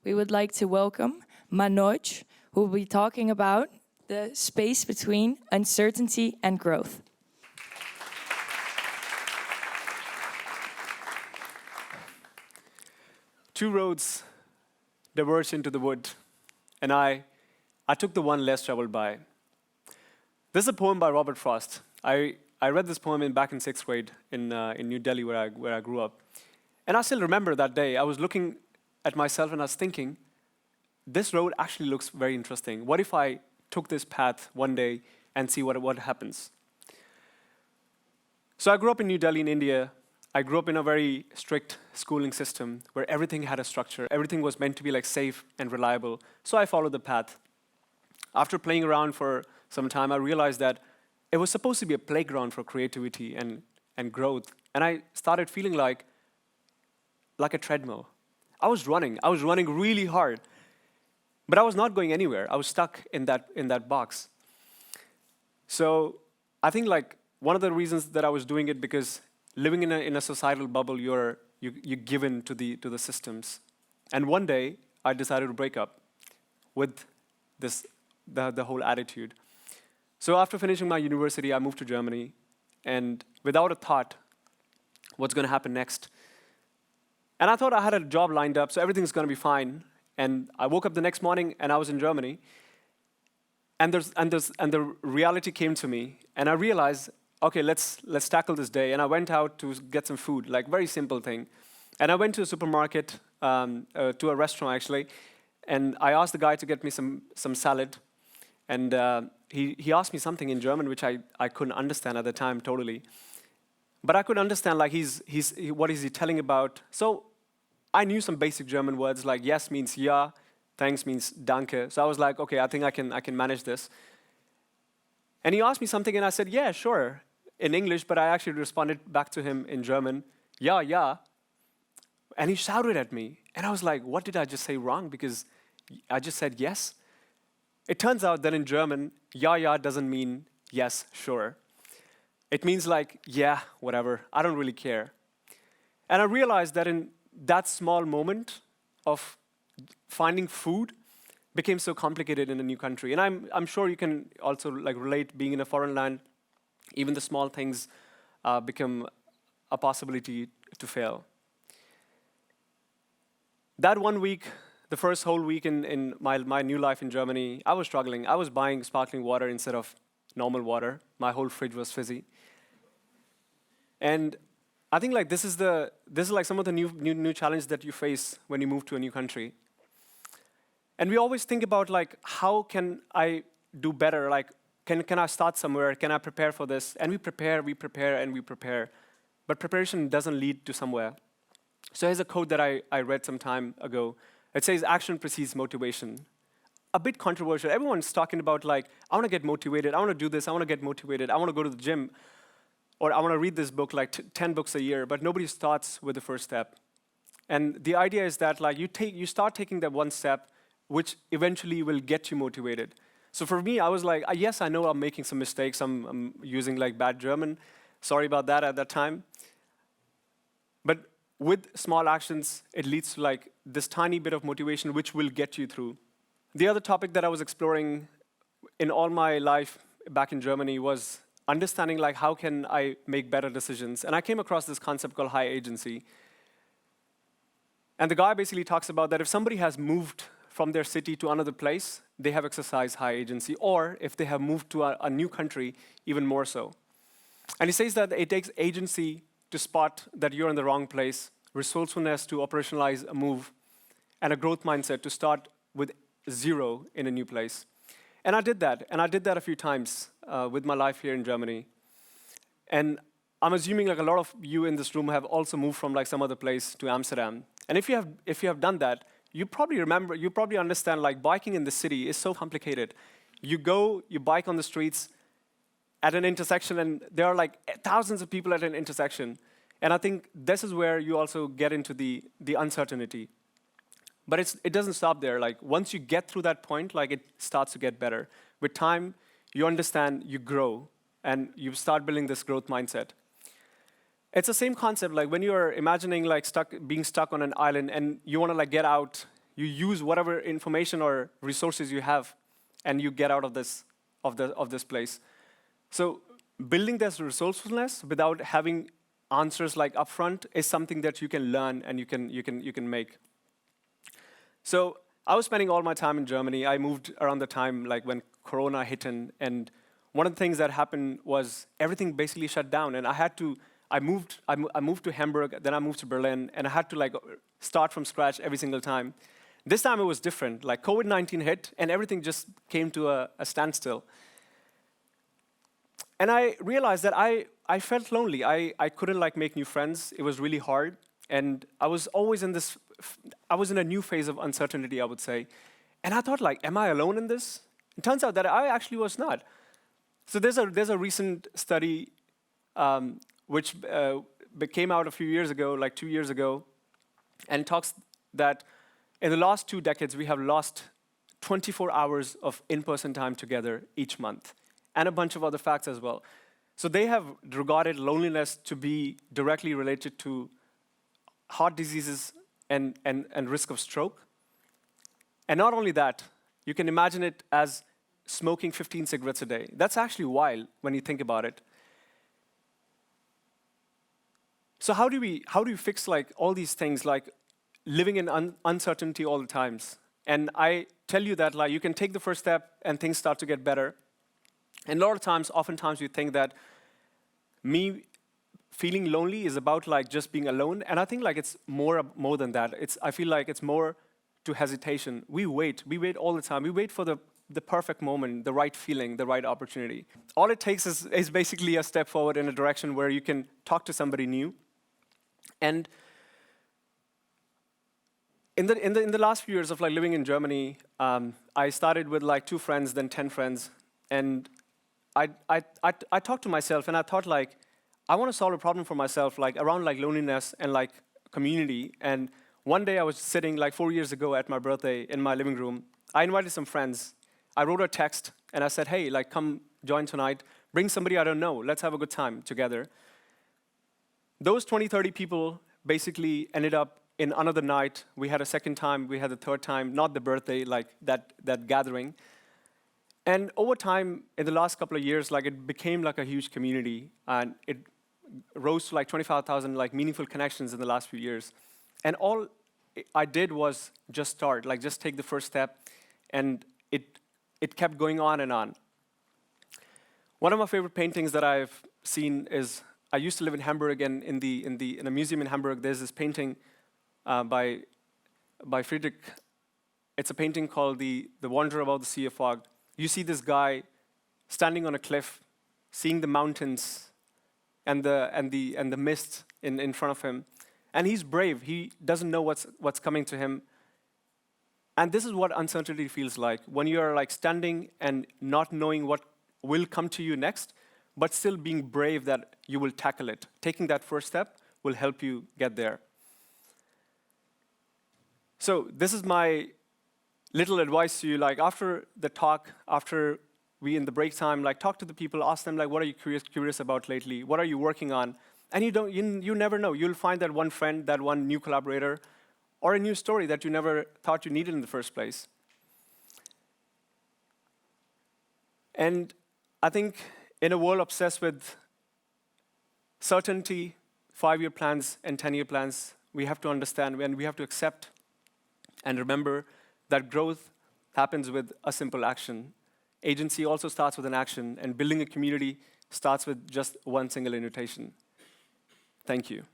we would like to welcome Manoj, who will be talking about the space between uncertainty and growth. Two roads diverged into the wood, and I took the one less traveled by. This is a poem by Robert Frost. I read this poem back in 6th grade in New Delhi, where I grew up. And I still remember that day. I was looking at myself and I was thinking, this road actually looks very interesting. What if I took this path one day and see what happens? So I grew up in New Delhi in India. I grew up in a very strict schooling system where everything had a structure. Everything was meant to be like safe and reliable. So I followed the path. After playing around for some time, I realized that it was supposed to be a playground for creativity and growth. And I started feeling like a treadmill. I was running really hard. But I was not going anywhere. I was stuck in that box. So I think like one of the reasons that I was doing it, because living in a societal bubble, you're given to the systems. And one day I decided to break up with the whole attitude. So after finishing my university, I moved to Germany, and without a thought, what's going to happen next? And I thought I had a job lined up, so everything's going to be fine. And I woke up the next morning, and I was in Germany. And the reality came to me, and I realized, okay, let's tackle this day. And I went out to get some food, like very simple thing. And I went to a supermarket, to a restaurant actually, and I asked the guy to get me some salad. And he asked me something in German, which I couldn't understand at the time totally. But I could understand like what is he telling about. So I knew some basic German words, like yes means ja, thanks means danke. So I was like, okay, I think I can manage this. And he asked me something, and I said, yeah, sure, in English, but I actually responded back to him in German, ja, ja. And he shouted at me, and I was like, what did I just say wrong? Because I just said yes. It turns out that in German, ja, ja doesn't mean yes, sure. It means like, yeah, whatever, I don't really care. And I realized that in that small moment of finding food became so complicated in a new country. And I'm sure you can also like relate, being in a foreign land, even the small things become a possibility to fail. That 1 week, the first whole week in my new life in Germany, I was struggling. I was buying sparkling water instead of normal water. My whole fridge was fizzy. And I think like this is like some of the new challenges that you face when you move to a new country. And we always think about like, how can I do better? Like, can I start somewhere? Can I prepare for this? And we prepare, and we prepare. But preparation doesn't lead to somewhere. So here's a quote that I read some time ago. It says, action precedes motivation. A bit controversial. Everyone's talking about like, I want to get motivated. I want to do this. I want to get motivated. I want to go to the gym. Or I want to read this book, like 10 books a year. But nobody starts with the first step. And the idea is that like you start taking that one step, which eventually will get you motivated. So for me, I was like, yes, I know I'm making some mistakes. I'm using like bad German. Sorry about that at that time. But with small actions, it leads to like this tiny bit of motivation, which will get you through. The other topic that I was exploring in all my life back in Germany was understanding like how can I make better decisions. And I came across this concept called high agency. And the guy basically talks about that if somebody has moved from their city to another place, they have exercised high agency. Or if they have moved to a new country, even more so. And he says that it takes agency to spot that you're in the wrong place, resourcefulness to operationalize a move, and a growth mindset to start with 0 in a new place. And I did that, a few times with my life here in Germany. And I'm assuming like a lot of you in this room have also moved from like some other place to Amsterdam. And if you have done that, you probably understand like biking in the city is so complicated. You bike on the streets at an intersection, and there are like thousands of people at an intersection. And I think this is where you also get into the uncertainty. But it doesn't stop there. Like once you get through that point, like it starts to get better. With time, you understand, you grow, and you start building this growth mindset. It's the same concept like when you're imagining like being stuck on an island and you want to like get out, You use whatever information or resources you have, and you get out of this place. So building this resourcefulness without having answers like upfront is something that you can learn and you can make. So I was spending all my time in Germany. I moved around the time like when Corona hit, and one of the things that happened was everything basically shut down, and I moved to Hamburg, then I moved to Berlin, and I had to like start from scratch every single time. This time it was different. Like COVID-19 hit, and everything just came to a standstill. And I realized that I felt lonely. I couldn't like make new friends. It was really hard, and I was always in this. I was in a new phase of uncertainty, I would say, and I thought like, am I alone in this? It turns out that I actually was not. So there's a recent study which came out a few years ago, like 2 years ago, and talks that in the last 2 decades, we have lost 24 hours of in-person time together each month, and a bunch of other facts as well. So they have regarded loneliness to be directly related to heart diseases and risk of stroke. And not only that, you can imagine it as smoking 15 cigarettes a day. That's actually wild when you think about it. So how do we fix like all these things, like living in uncertainty all the times? And I tell you that like you can take the first step and things start to get better. And a lot of times, oftentimes you think that me feeling lonely is about like just being alone, and I think like it's more than that. I feel like it's more to hesitation. We wait all the time. We wait for the perfect moment, the right feeling, the right opportunity. All it takes is basically a step forward in a direction where you can talk to somebody new. And in the last few years of like living in Germany, I started with like 2 friends, then 10 friends, and I talked to myself, and I thought like, I want to solve a problem for myself, like around like loneliness and like community. And one day I was sitting like 4 years ago at my birthday in my living room. I invited some friends. I wrote a text and I said, hey, like come join tonight. Bring somebody I don't know. Let's have a good time together. Those 20, 30 people basically ended up in another night. We had a second time. We had a third time, not the birthday, like that gathering. And over time, in the last couple of years, like it became like a huge community, and it rose to like 25,000 like meaningful connections in the last few years. And all I did was just start, like just take the first step, and it kept going on and on. One of my favorite paintings that I've seen is, I used to live in Hamburg, and in a museum in Hamburg, there's this painting by Friedrich. It's a painting called The Wanderer Above the Sea of Fog. You see this guy standing on a cliff, seeing the mountains and the mist in front of him. And he's brave. He doesn't know what's coming to him. And this is what uncertainty feels like, when you're like standing and not knowing what will come to you next, but still being brave that you will tackle it. Taking that first step will help you get there. So this is my little advice to you, like after the talk, after we in the break time, like talk to the people, ask them like, what are you curious about lately? What are you working on? And you never know. You'll find that one friend, that one new collaborator, or a new story that you never thought you needed in the first place. And I think in a world obsessed with certainty, 5-year plans and 10-year plans, we have to understand and we have to accept and remember that growth happens with a simple action. Agency also starts with an action, and building a community starts with just one single invitation. Thank you.